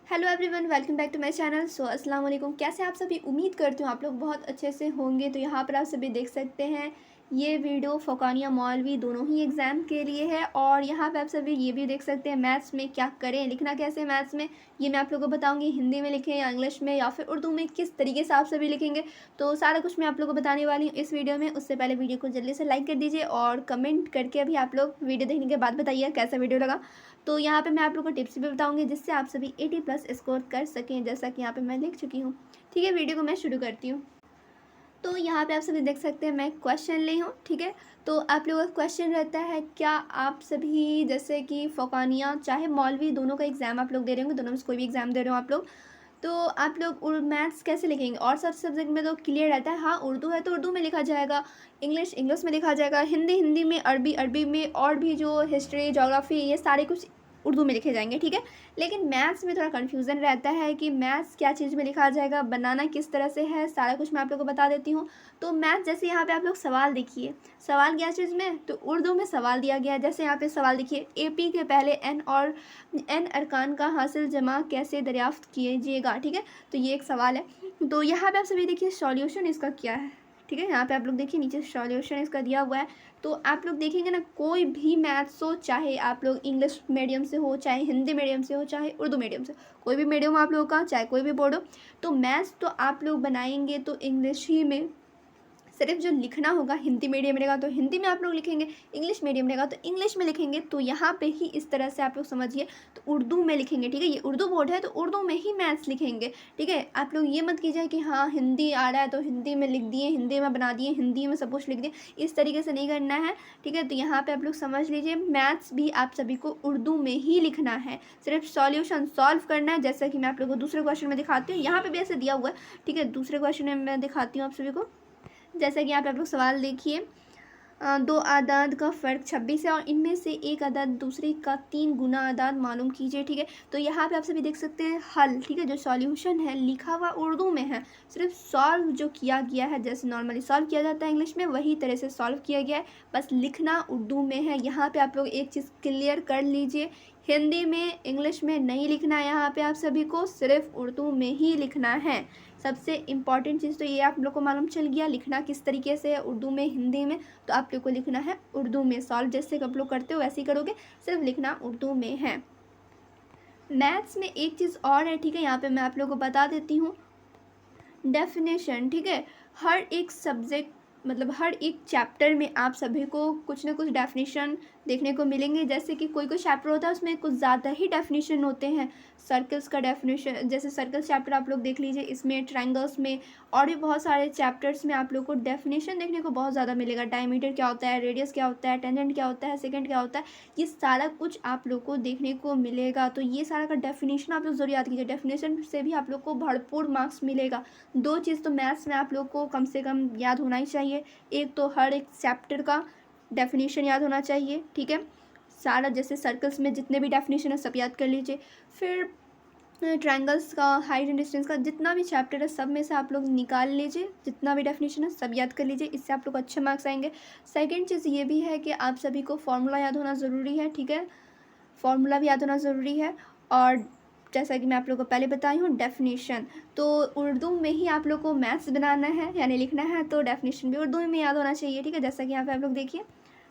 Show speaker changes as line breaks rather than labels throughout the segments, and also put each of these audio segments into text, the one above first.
Hello everyone, welcome back to my channel. अस्सलाम वालेकुम। कैसे आप सभी? उम्मीद करती हूँ आप लोग बहुत अच्छे से होंगे। तो यहाँ पर आप सभी देख सकते हैं, ये वीडियो फ़ौक़ानिया मौलवी दोनों ही एग्ज़ाम के लिए है। और यहाँ पे आप सभी ये भी देख सकते हैं, मैथ्स में क्या करें, लिखना कैसे है मैथ्स में, ये मैं आप लोगों को बताऊँगी। हिंदी में लिखें या इंग्लिश में या फिर उर्दू में, किस तरीके से आप सभी लिखेंगे, तो सारा कुछ मैं आप लोगों को बताने वाली हूँ इस वीडियो में। उससे पहले वीडियो को जल्दी से लाइक कर दीजिए और कमेंट करके अभी आप लोग वीडियो देखने के बाद बताइए कैसा वीडियो लगा। तो यहाँ पे मैं आप लोगों को टिप्स भी बताऊंगी जिससे आप सभी 80 प्लस स्कोर कर सकें, जैसा कि यहाँ पे मैं लिख चुकी हूँ। ठीक है, वीडियो को मैं शुरू करती हूँ। तो यहाँ पे आप सभी देख सकते हैं, मैं क्वेश्चन ली हूँ। ठीक है, तो आप लोगों का क्वेश्चन रहता है, क्या आप सभी जैसे कि फ़ौक़ानिया चाहे मौलवी दोनों का एग्ज़ाम आप लोग दे रहे होंगे, दोनों में से कोई भी एग्ज़ाम दे रहे हो आप लोग, तो आप लोग मैथ्स कैसे लिखेंगे? और सब सब्जेक्ट में तो क्लियर रहता है। हाँ, उर्दू है तो उर्दू में लिखा जाएगा, इंग्लिश इंग्लिश में लिखा जाएगा, हिंदी हिंदी में, अरबी अरबी में, और भी जो हिस्ट्री जोग्राफ़ी ये सारे कुछ उर्दू में लिखे जाएंगे। ठीक है, लेकिन मैथ्स में थोड़ा कन्फ्यूज़न रहता है कि मैथ्स क्या चीज़ में लिखा जाएगा, बनाना किस तरह से है, सारा कुछ मैं आप लोगों को बता देती हूँ। तो मैथ्स जैसे यहाँ पे आप लोग सवाल देखिए, सवाल क्या चीज़ में, तो उर्दू में सवाल दिया गया है। जैसे यहाँ पे सवाल देखिए, एपी के पहले एन और एन अरकान का हासिल जमा कैसे दरियाफ्त कीजिएगा। ठीक है, तो ये एक सवाल है। तो यहाँ पे आप सभी देखिए सॉल्यूशन इसका क्या है। ठीक है, यहाँ पे आप लोग देखिए नीचे सॉल्यूशन इसका दिया हुआ है। तो आप लोग देखेंगे ना, कोई भी मैथ्स हो, चाहे आप लोग इंग्लिश मीडियम से हो, चाहे हिंदी मीडियम से हो, चाहे उर्दू मीडियम से, कोई भी मीडियम हो आप लोगों का, चाहे कोई भी बोर्ड हो, तो मैथ्स तो आप लोग बनाएंगे तो इंग्लिश ही में। सिर्फ जो लिखना होगा, हिंदी मीडियम रहेगा तो हिंदी में आप लोग लिखेंगे, इंग्लिश मीडियम रहेगा तो इंग्लिश में लिखेंगे। तो यहाँ पे ही इस तरह से आप लोग समझिए, तो उर्दू में लिखेंगे। ठीक है, ये उर्दू बोर्ड है तो उर्दू में ही मैथ्स लिखेंगे। ठीक है, आप लोग ये मत कीजिए कि हाँ हिंदी आ रहा है तो हिंदी में लिख दिए, हिंदी में बना दिए, हिंदी में सब कुछ लिख दिए, इस तरीके से नहीं करना है। ठीक है, तो यहाँ पे आप लोग समझ लीजिए, मैथ्स भी आप सभी को उर्दू में ही लिखना है, सिर्फ सॉल्यूशन सॉल्व करना है। जैसा कि मैं आप लोगों को दूसरे क्वेश्चन में दिखाती हूँ, यहाँ पे भी ऐसे दिया हुआ है। ठीक है, दूसरे क्वेश्चन में मैं दिखाती हूँ आप सभी को। जैसा कि आप लोग सवाल देखिए, दो आदाद का फ़र्क 26 है और इनमें से एक अदद दूसरे का 3 गुना आदाद मालूम कीजिए। ठीक है, तो यहाँ पे आप सभी देख सकते हैं हल। ठीक है, जो सॉल्यूशन है लिखा हुआ उर्दू में है, सिर्फ सॉल्व जो किया गया है जैसे नॉर्मली सॉल्व किया जाता है इंग्लिश में, वही तरह से सॉल्व किया गया है, बस लिखना उर्दू में है। यहाँ पे आप लोग एक चीज़ क्लियर कर लीजिए, हिंदी में इंग्लिश में नहीं लिखना है, यहाँ पे आप सभी को सिर्फ उर्दू में ही लिखना है। सबसे इम्पॉर्टेंट चीज़ तो ये आप लोग को मालूम चल गया, लिखना किस तरीके से है, उर्दू में हिंदी में। तो आप लोग को लिखना है उर्दू में, सॉल्व जैसे आप लोग करते हो वैसे ही करोगे, सिर्फ लिखना उर्दू में है। मैथ्स में एक चीज़ और है। ठीक है, यहाँ पे मैं आप लोग को बता देती हूँ, डेफिनेशन। ठीक है, हर एक सब्जेक्ट मतलब हर एक चैप्टर में आप सभी को कुछ ना कुछ डेफिनेशन देखने को मिलेंगे। जैसे कि कोई कोई चैप्टर होता है उसमें कुछ ज़्यादा ही डेफिनेशन होते हैं। सर्कल्स का डेफिनेशन, जैसे सर्कल्स चैप्टर आप लोग देख लीजिए, इसमें ट्रायंगल्स में और भी बहुत सारे चैप्टर्स में आप लोग को डेफिनेशन देखने को बहुत ज़्यादा मिलेगा। डायमीटर क्या होता है, रेडियस क्या होता है, टेंजेंट क्या होता है, सेकेंड क्या होता है, ये सारा कुछ आप लोग को देखने को मिलेगा। तो ये सारा का डेफिनेशन आप लोग ज़रूर याद कीजिए, डेफिनेशन से भी आप लोग को भरपूर मार्क्स मिलेगा। दो चीज़ तो मैथ्स में आप लोग को कम से कम याद होना ही चाहिए, एक तो हर एक चैप्टर का डेफिनेशन याद होना चाहिए। ठीक है, सारा जैसे सर्कल्स में जितने भी डेफिनेशन है सब याद कर लीजिए। फिर ट्रायंगल्स का, हाइट एंड डिस्टेंस का, जितना भी चैप्टर है सब में से आप लोग निकाल लीजिए, जितना भी डेफिनेशन है सब याद कर लीजिए, इससे आप लोग को अच्छे मार्क्स आएंगे। सेकंड चीज़ ये भी है कि आप सभी को फार्मूला याद होना ज़रूरी है। ठीक है, फार्मूला भी याद होना ज़रूरी है। और जैसा कि मैं आप लोगों को पहले बताई हूँ, डेफिनेशन तो उर्दू में ही आप लोग को मैथ्स बनाना है यानी लिखना है, तो डेफिनेशन भी उर्दू में याद होना चाहिए। ठीक है, जैसा कि यहाँ पे आप लोग देखिए,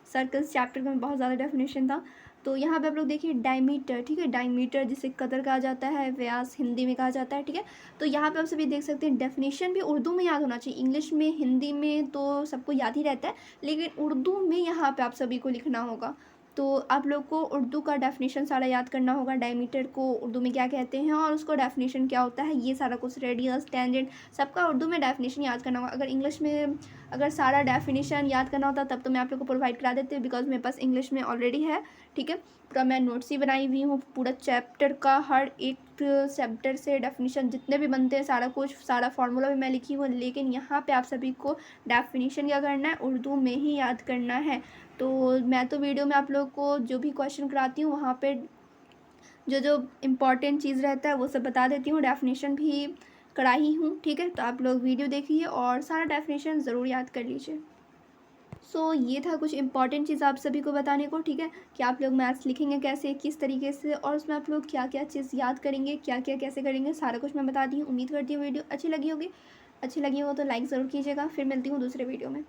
सर्कल्स चैप्टर में बहुत ज़्यादा डेफिनेशन था। तो यहाँ पे आप लोग देखिए डायमीटर। ठीक है, डायमीटर जिसे कतर कहा जाता है, व्यास हिंदी में कहा जाता है। ठीक है, तो यहाँ पे आप सभी देख सकते हैं, डेफिनेशन भी उर्दू में याद होना चाहिए। इंग्लिश में, हिंदी में तो सबको याद ही रहता है, लेकिन उर्दू में यहाँ पे आप सभी को लिखना होगा। तो आप लोग को उर्दू का डेफिनेशन सारा याद करना होगा, डायमीटर को उर्दू में क्या कहते हैं और उसको डेफिनेशन क्या होता है, ये सारा कुछ, रेडियस, टेंजेंट, सबका उर्दू में डेफिनेशन याद करना होगा। अगर इंग्लिश में अगर सारा डेफिनेशन याद करना होता तब तो मैं आप लोग को प्रोवाइड करा देती हूँ, बिकॉज मेरे पास इंग्लिश में ऑलरेडी है। ठीक है, पूरा मैं नोट्स ही बनाई हुई हूँ, पूरा चैप्टर का हर एक चैप्टर से डेफिनेशन जितने भी बनते हैं, सारा कुछ, सारा फार्मूला भी मैं लिखी हूँ। लेकिन यहाँ पे आप सभी को डेफिनेशन क्या करना है, उर्दू में ही याद करना है। तो मैं तो वीडियो में आप लोग को जो भी क्वेश्चन कराती हूँ वहाँ पे जो जो इम्पॉर्टेंट चीज़ रहता है वो सब बता देती हूँ, डेफिनेशन भी कराई हूँ। ठीक है, तो आप लोग वीडियो देखिए और सारा डेफिनेशन ज़रूर याद कर लीजिए। सो ये था कुछ इंपॉर्टेंट चीज़ आप सभी को बताने को, ठीक है, कि आप लोग मैथ्स लिखेंगे कैसे, किस तरीके से, और उसमें आप लोग क्या क्या चीज़ याद करेंगे, क्या क्या कैसे करेंगे, सारा कुछ मैं बता दी हूँ। उम्मीद करती हूँ वीडियो अच्छी लगी होगी। अच्छी लगी हो तो लाइक ज़रूर कीजिएगा। फिर मिलती हूँ दूसरे वीडियो में।